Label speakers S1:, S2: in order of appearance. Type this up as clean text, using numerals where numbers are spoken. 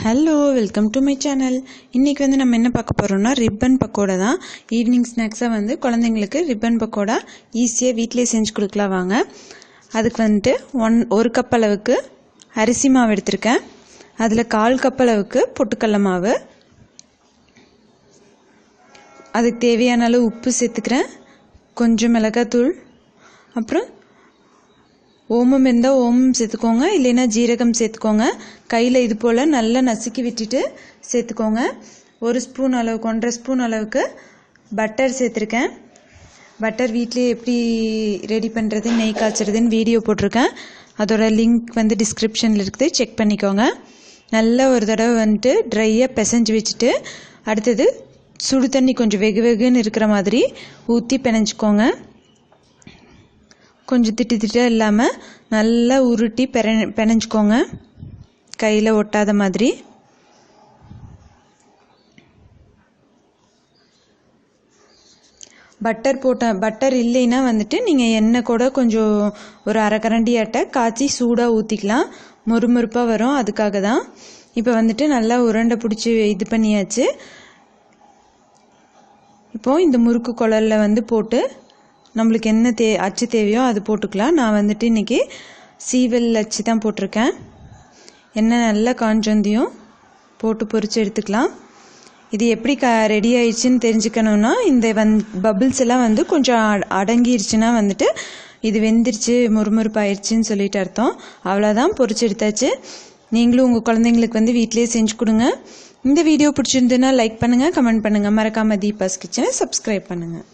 S1: Hello, welcome to my channel. இன்றைக்கி நம்ம என்ன பார்க்க போகிறோம்னா ரிப்பன் பக்கோடா தான். ஈவினிங் ஸ்நாக்ஸாக குழந்தைங்களுக்கு ரிப்பன் பக்கோடா ஈஸியாக வீட்டிலே செஞ்சு கொடுக்கலாம் வாங்க. அதுக்கு ஒரு கப் அளவுக்கு அரிசி மாவு எடுத்திருக்கேன். அதில் 1/4 கப் அளவுக்கு பொட்டுக்கடலை மாவு, அதுக்கு தேவையான அளவு உப்பு சேர்த்துக்கிறேன், கொஞ்சம் மிளகாத்தூள், அப்புறம் ஓமம் இருந்தால் ஓமம் சேர்த்துக்கோங்க, இல்லைன்னா ஜீரகம் சேர்த்துக்கோங்க. கையில் இது போல் நல்லா நசுக்கி விட்டுட்டு சேர்த்துக்கோங்க. 1 ஸ்பூன் அளவுக்கு 1.5 ஸ்பூன் அளவுக்கு பட்டர் சேர்த்துருக்கேன். பட்டர் வீட்டிலே எப்படி ரெடி பண்ணுறது, நெய் காய்ச்சறதுன்னு வீடியோ போட்டிருக்கேன். அதோட லிங்க் டிஸ்கிரிப்ஷனில் இருக்குது, செக் பண்ணிக்கோங்க. நல்லா ஒரு தடவை ட்ரையாக பிசைஞ்சு வச்சுட்டு அடுத்தது சுடு தண்ணி கொஞ்சம் வெகுன்னு இருக்கிற மாதிரி ஊற்றி பிணைஞ்சிக்கோங்க. கொஞ்சம் திட்டு இல்லாமல் நல்லா உருட்டி பிணைஞ்சிக்கோங்க, கையில் ஒட்டாத மாதிரி. பட்டர் இல்லைன்னா நீங்கள் எண்ணெய் கூட கொஞ்சம் ஒரு 1/2 கரண்டி ஆட்டை காய்ச்சி சூடாக ஊற்றிக்கலாம், மொறுமொறுப்பாக வரும். அதுக்காக தான். இப்போ நல்லா உருண்டை பிடிச்சி இது பண்ணியாச்சு. இப்போது இந்த முறுக்கு குழலில் போட்டு நம்மளுக்கு என்ன அச்சு தேவையோ அது போட்டுக்கலாம். நான் இன்றைக்கி சீவல் அச்சு தான் போட்டிருக்கேன். எண்ணெய் நல்லா காஞ்சந்தியும் போட்டு பொரிச்சு எடுத்துக்கலாம். இது எப்படி ரெடி ஆயிடுச்சுன்னு தெரிஞ்சுக்கணுன்னா இந்த பபிள்ஸ் எல்லாம் கொஞ்சம் அடங்கிருச்சுன்னா இது வெந்துருச்சு, முறுமுறுப்பு ஆயிடுச்சுன்னு சொல்லிட்டு அர்த்தம். அவ்வளோதான், பொரிச்சு எடுத்தாச்சு. நீங்களும் உங்கள் குழந்தைங்களுக்கு வீட்டிலே செஞ்சு கொடுங்க. இந்த வீடியோ பிடிச்சிருந்துன்னா லைக் பண்ணுங்கள், கமெண்ட் பண்ணுங்கள். மறக்காமல் தீபாஸ் கிச்சனை சப்ஸ்கிரைப் பண்ணுங்கள்.